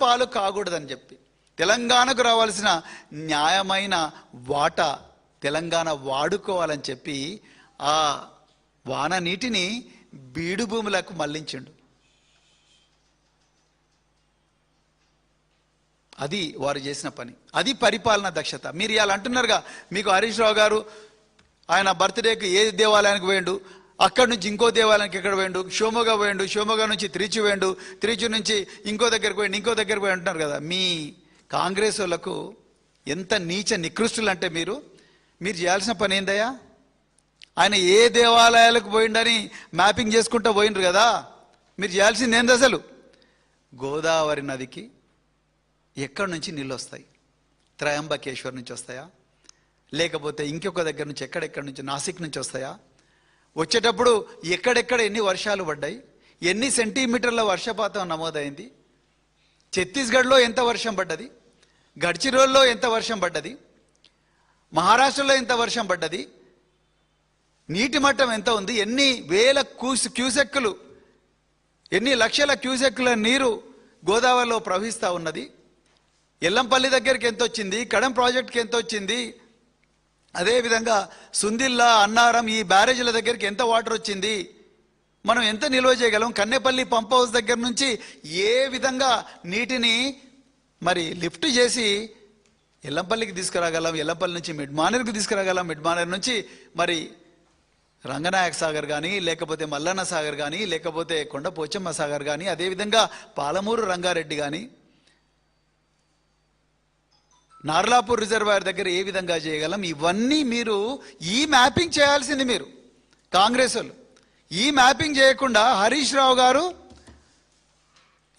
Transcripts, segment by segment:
పాలు కాకూడదని చెప్పి తెలంగాణకు రావాల్సిన న్యాయమైన వాటా తెలంగాణ వాడుకోవాలని చెప్పి ఆ వాన నీటిని బీడు భూములకు మళ్లించిండు. అది వారు చేసిన పని, అది పరిపాలన దక్షత. మీరు ఇవాళ అంటున్నారుగా, మీకు హరీష్ రావు గారు ఆయన బర్త్డేకి ఏ దేవాలయానికి పోయిండు, అక్కడి నుంచి ఇంకో దేవాలయానికి ఎక్కడ పోయిండు, షివమొగ్గ పోయిండు, షివమొగ్గ నుంచి త్రిచి పోయిండు, త్రిచి నుంచి ఇంకో దగ్గరికి పోయిండు, ఇంకో దగ్గరికి పోయి అంటున్నారు కదా. మీ కాంగ్రెస్ వాళ్ళకు ఎంత నీచ నికృష్టులు అంటే మీరు చేయాల్సిన పని ఏందయ్యా? ఆయన ఏ దేవాలయాలకు పోయిండని మ్యాపింగ్ చేసుకుంటూ పోయిండ్రు కదా. మీరు చేయాల్సింది ఏంది? అసలు గోదావరి నదికి ఎక్కడి నుంచి నీళ్ళు వస్తాయి? త్రయంబకేశ్వర్ నుంచి వస్తాయా, లేకపోతే ఇంకొక దగ్గర నుంచి ఎక్కడెక్కడి నుంచి, నాసిక్ నుంచి వస్తాయా? వచ్చేటప్పుడు ఎక్కడెక్కడ ఎన్ని వర్షాలు పడ్డాయి, ఎన్ని సెంటీమీటర్ల వర్షపాతం నమోదైంది, ఛత్తీస్గఢ్లో ఎంత వర్షం పడ్డది, గడ్చిరోల్లో ఎంత వర్షం పడ్డది, మహారాష్ట్రలో ఎంత వర్షం పడ్డది, నీటి మట్టం ఎంత ఉంది, ఎన్ని వేల క్యూసెక్కులు, ఎన్ని లక్షల క్యూసెక్కుల నీరు గోదావరిలో ప్రవహిస్తూ ఉన్నది, ఎల్లంపల్లి దగ్గరికి ఎంత వచ్చింది, కడం ప్రాజెక్ట్కి ఎంత వచ్చింది, అదేవిధంగా సుందిల్లా, అన్నారం ఈ బ్యారేజీల దగ్గరికి ఎంత వాటర్ వచ్చింది, మనం ఎంత నిల్వ చేయగలం, కన్నెపల్లి పంప్ హౌస్ దగ్గర నుంచి ఏ విధంగా నీటిని మరి లిఫ్ట్ చేసి ఎల్లంపల్లికి తీసుకురాగలం, ఎల్లంపల్లి నుంచి మిడ్ మానేర్కి తీసుకురాగలం, మిడ్ మానేర్ నుంచి మరి రంగనాయక సాగర్ కానీ, లేకపోతే మల్లన్న సాగర్ కానీ, లేకపోతే కొండ పోచమ్మ సాగర్ కానీ, అదేవిధంగా పాలమూరు రంగారెడ్డి కానీ, నార్లాపూర్ రిజర్వాయర్ దగ్గర ఏ విధంగా చేయగలం, ఇవన్నీ మీరు ఈ మ్యాపింగ్ చేయాల్సింది. మీరు కాంగ్రెస్ వాళ్ళు ఈ మ్యాపింగ్ చేయకుండా హరీష్ రావు గారు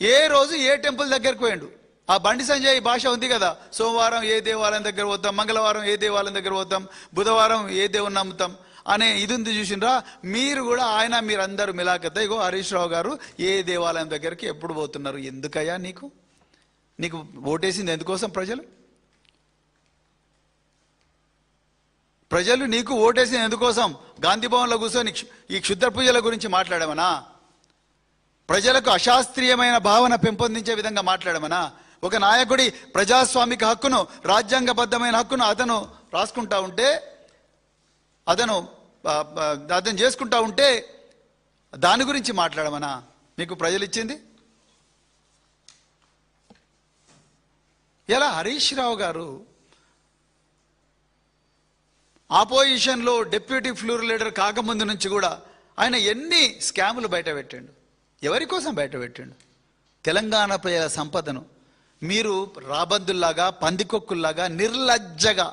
ఏ రోజు ఏ టెంపుల్ దగ్గరకు పోయిండు, ఆ బండి సంజయ్ భాష ఉంది కదా, సోమవారం ఏ దేవాలయం దగ్గర పోతాం, మంగళవారం ఏ దేవాలయం దగ్గర పోతాం, బుధవారం ఏ దేవుని నమ్ముతాం అనే ఇది ఉంది చూసిండ్రా. మీరు కూడా ఆయన మీరందరూ మిలాఖత ఇగో హరీష్ రావు గారు ఏ దేవాలయం దగ్గరికి ఎప్పుడు పోతున్నారు? ఎందుకయ్యా నీకు ఓటేసింది ఎందుకోసం? ప్రజలు నీకు ఓటేసింది ఎందుకోసం? గాంధీ భవన్లో కూర్చొని ఈ క్షుద్ర పూజల గురించి మాట్లాడమనా? ప్రజలకు అశాస్త్రీయమైన భావన పెంపొందించే విధంగా మాట్లాడమనా? ఒక నాయకుడి ప్రజాస్వామిక హక్కును, రాజ్యాంగబద్ధమైన హక్కును అతను రాసుకుంటా ఉంటే, అతను చేసుకుంటా ఉంటే దాని గురించి మాట్లాడమనా మీకు ప్రజలు ఇచ్చింది? ఎలా హరీష్ రావు గారు ఆపోజిషన్లో డిప్యూటీ ఫ్లోర్ లీడర్ కాకముందు నుంచి కూడా ఆయన ఎన్ని స్కాములు బయట పెట్టిండు? ఎవరి కోసం బయట పెట్టిండు? తెలంగాణ ప్రజల సంపదను మీరు రాబందుల్లాగా, పందికొక్కుల్లాగా నిర్లజ్జగా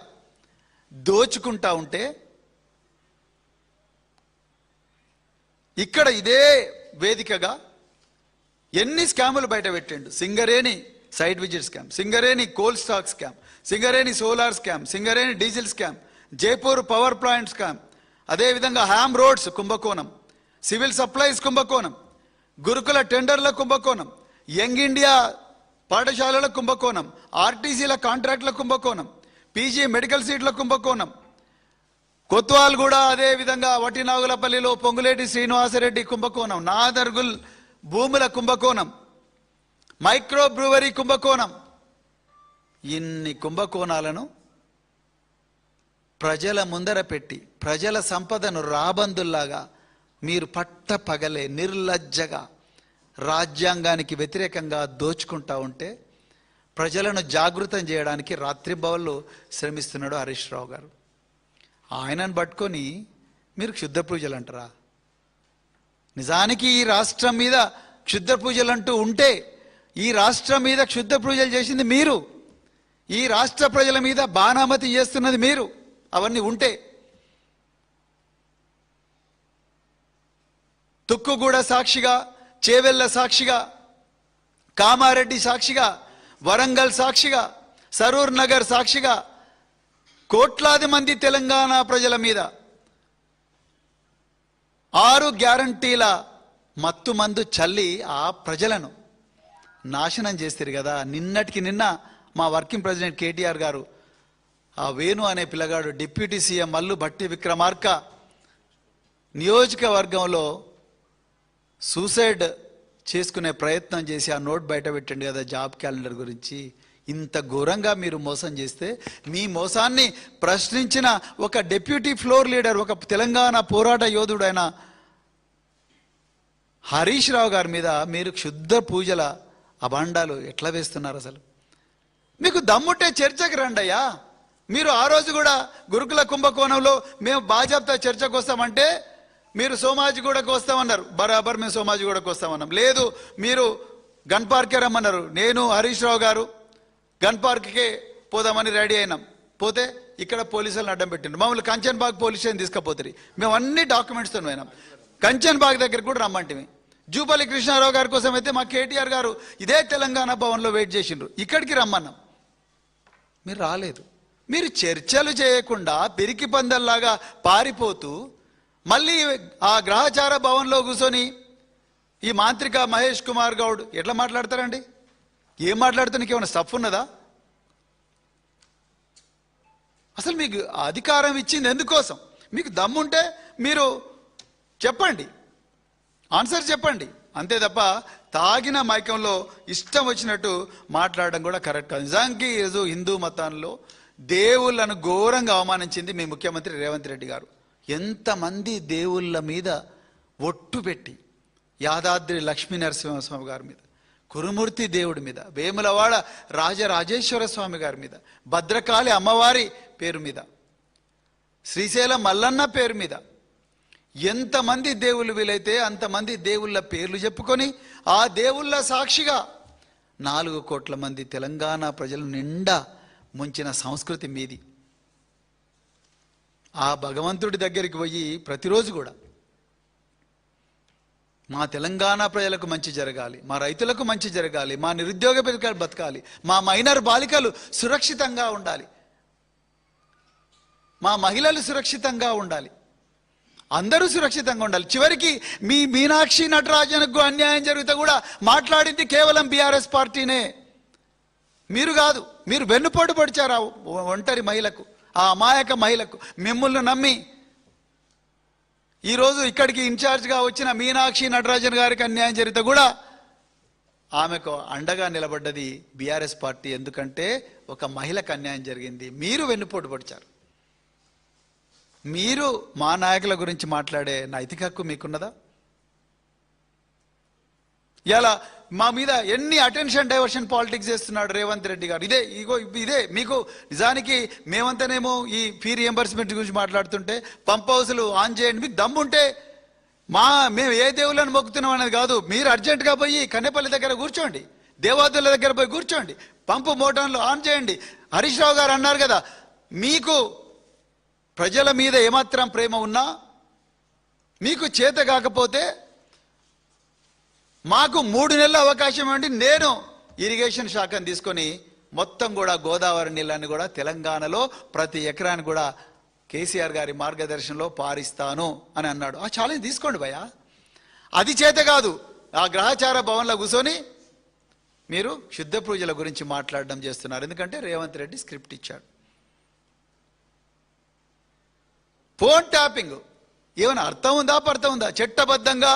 దోచుకుంటా ఉంటే, ఇక్కడ ఇదే వేదికగా ఎన్ని స్కాములు బయట పెట్టిండు? Singareni site visit scam, Singareni coal stock scam, Singareni solar scam, Singareni diesel scam, Jaipur power plant scam, అదేవిధంగా హ్యామ్ రోడ్స్ కుంభకోణం, సివిల్ సప్లైస్ కుంభకోణం, గురుకుల టెండర్ల కుంభకోణం, యంగ్ ఇండియా పాఠశాలల కుంభకోణం, ఆర్టీసీల కాంట్రాక్టుల కుంభకోణం, పీజీ మెడికల్ సీట్ల కుంభకోణం, కొత్వాల్ కూడా అదేవిధంగా వటినాగులపల్లిలో పొంగులేటి శ్రీనివాసరెడ్డి కుంభకోణం, నాదర్గుల్ భూముల కుంభకోణం, మైక్రో బ్రూవరీ కుంభకోణం. ఇన్ని కుంభకోణాలను ప్రజల ముందర పెట్టి ప్రజల సంపదను రాబందుల్లాగా మీరు పట్ట పగలే నిర్లజ్జగా రాజ్యాంగానికి వ్యతిరేకంగా దోచుకుంటా ఉంటే, ప్రజలను జాగృతం చేయడానికి రాత్రింబవళ్ళు శ్రమిస్తున్నాడు హరీష్ రావు గారు. ఆయనను పట్టుకొని మీరు క్షుద్ర పూజలు అంటారా? నిజానికి ఈ రాష్ట్రం మీద క్షుద్ర పూజలు అంటూ ఉంటే, ఈ రాష్ట్రం మీద క్షుద్ర పూజలు చేసింది మీరు, ఈ రాష్ట్ర ప్రజల మీద బాణామతి చేస్తున్నది మీరు. అవన్నీ ఉంటే తుక్కుగూడ సాక్షిగా, చేవెళ్ళ సాక్షిగా, కామారెడ్డి సాక్షిగా, వరంగల్ సాక్షిగా, సరూర్ నగర్ సాక్షిగా కోట్లాది మంది తెలంగాణ ప్రజల మీద 6 గ్యారంటీల మత్తు మందు చల్లి ఆ ప్రజలను నాశనం చేస్తారు కదా. నిన్నటికి నిన్న మా వర్కింగ్ ప్రెసిడెంట్ కేటీఆర్ గారు ఆ వేణు అనే పిల్లగాడు డిప్యూటీ సీఎం మల్లు భట్టి విక్రమార్క నియోజకవర్గంలో సూసైడ్ చేసుకునే ప్రయత్నం చేసి ఆ నోట్ బయట పెట్టండి కదా జాబ్ క్యాలెండర్ గురించి. ఇంత ఘోరంగా మీరు మోసం చేస్తే మీ మోసాన్ని ప్రశ్నించిన ఒక డెప్యూటీ ఫ్లోర్ లీడర్, ఒక తెలంగాణ పోరాట యోధుడు అయిన హరీష్ రావు గారి మీద మీరు క్షుద్ర పూజల అభాండాలు ఎట్లా వేస్తున్నారు? అసలు మీకు దమ్ముంటే చర్చకు రండయ్యా. మీరు ఆ రోజు కూడా గురుకుల కుంభకోణంలో మేము బాజాబ్తా చర్చకు వస్తామంటే మీరు సోమాజిగూడకు వస్తామన్నారు. బరాబర్ మేము సోమాజిగూడకు వస్తామన్నాం. లేదు మీరు గన్ పార్కే రమ్మన్నారు. నేను హరీష్ రావు గారు గన్ పార్క్కే పోదామని రెడీ అయినాం. పోతే ఇక్కడ పోలీసులను అడ్డం పెట్టిండ్రు. మమ్మల్ని కంచన్ బాగ్ పోలీస్ స్టేషన్ తీసుకుపోతుంది. మేము అన్ని డాక్యుమెంట్స్తో పోయినాం. కంచన్ బాగ్ దగ్గర కూడా రమ్మంటివి. జూపల్లి కృష్ణారావు గారి కోసం అయితే మా కేటీఆర్ గారు ఇదే తెలంగాణ భవన్లో వెయిట్ చేసిండ్రు. ఇక్కడికి రమ్మన్నాం, మీరు రాలేదు. మీరు చర్చలు చేయకుండా పిరికి పందల్లాగా పారిపోతూ మళ్ళీ ఆ గ్రహచార భవన్లో కూర్చొని ఈ మాంత్రిక మహేష్ కుమార్ గౌడ్ ఎట్లా మాట్లాడతారండి? ఏం మాట్లాడుతానికి ఏమైనా స్టఫ్ ఉన్నదా? అసలు మీకు అధికారం ఇచ్చింది ఎందుకోసం? మీకు దమ్ముంటే మీరు చెప్పండి, ఆన్సర్ చెప్పండి. అంతే తప్ప తాగిన మైకంలో ఇష్టం వచ్చినట్టు మాట్లాడడం కూడా కరెక్ట్ కాదు. నిజానికి ఈరోజు హిందూ మతంలో దేవుళ్ళను ఘోరంగా అవమానించింది మీ ముఖ్యమంత్రి రేవంత్ రెడ్డి గారు. ఎంతమంది దేవుళ్ళ మీద ఒట్టు పెట్టి, యాదాద్రి లక్ష్మీ నరసింహస్వామి గారి మీద, కురుమూర్తి దేవుడి మీద, వేములవాడ రాజరాజేశ్వర స్వామి గారి మీద, భద్రకాళి అమ్మవారి పేరు మీద, శ్రీశైలం మల్లన్న పేరు మీద ఎంతమంది దేవుళ్ళు వీలైతే అంతమంది దేవుళ్ళ పేర్లు చెప్పుకొని ఆ దేవుళ్ళ సాక్షిగా 4 కోట్ల మంది తెలంగాణ ప్రజలు నిండా ముంచిన సంస్కృతి మీది. ఆ భగవంతుడి దగ్గరికి పోయి ప్రతిరోజు కూడా మా తెలంగాణ ప్రజలకు మంచి జరగాలి, మా రైతులకు మంచి జరగాలి, మా నిరుద్యోగ పిల్లలు బతకాలి, మా మైనర్ బాలికలు సురక్షితంగా ఉండాలి, మా మహిళలు సురక్షితంగా ఉండాలి, అందరూ సురక్షితంగా ఉండాలి. చివరికి మీ మీనాక్షి నటరాజన్కు అన్యాయం జరిగితే కూడా మాట్లాడింది కేవలం బీఆర్ఎస్ పార్టీనే, మీరు కాదు. మీరు వెన్నుపోటు పడిచారు ఆ ఒంటరి మహిళకు, ఆ అమాయక మహిళకు. మిమ్మల్ని నమ్మి ఈరోజు ఇక్కడికి ఇన్ఛార్జ్గా వచ్చిన మీనాక్షి నటరాజన్ గారికి అన్యాయం జరిగితే కూడా ఆమెకు అండగా నిలబడ్డది బీఆర్ఎస్ పార్టీ. ఎందుకంటే ఒక మహిళకు అన్యాయం జరిగింది, మీరు వెన్నుపోటు పడిచారు. మీరు మా నాయకుల గురించి మాట్లాడే నైతిక హక్కు మీకున్నదా? ఇలా మా మీద ఎన్ని అటెన్షన్ డైవర్షన్ పాలిటిక్స్ చేస్తున్నాడు రేవంత్ రెడ్డి గారు. ఇదే మీకు నిజానికి మేమంతానేమో ఈ ఫీ రియంబర్స్మెంట్ గురించి మాట్లాడుతుంటే పంప్ హౌస్లు ఆన్ చేయండి, మీకు దమ్ముంటే మేము ఏ దేవుళ్ళని మొక్కుతున్నాం అనేది కాదు. మీరు అర్జెంటుగా పోయి కన్నెపల్లి దగ్గర కూర్చోండి, దేవాదుల దగ్గర పోయి కూర్చోండి, పంపు మోటార్లు ఆన్ చేయండి. హరీష్ రావు గారు అన్నారు కదా, మీకు ప్రజల మీద ఏమాత్రం ప్రేమ ఉన్నా మీకు చేత కాకపోతే మాకు 3 నెలల అవకాశం ఇవ్వండి, నేను ఇరిగేషన్ శాఖను తీసుకొని మొత్తం కూడా గోదావరి నీళ్ళని కూడా తెలంగాణలో ప్రతి ఎకరాన్ని కూడా కేసీఆర్ గారి మార్గదర్శనంలో పారిస్తాను అని అన్నాడు. ఆ ఛాలెంజ్ తీసుకోండి భయ్యా. అది చేత కాదు, ఆ గ్రహచార భవన్లో కూర్చొని మీరు శుద్ధ పూజల గురించి మాట్లాడడం చేస్తున్నారు. ఎందుకంటే రేవంత్ రెడ్డి స్క్రిప్ట్ ఇచ్చాడు. ఫోన్ ట్యాపింగ్ ఏమైనా అర్థం ఉందా, పర్థం ఉందా? చట్టబద్ధంగా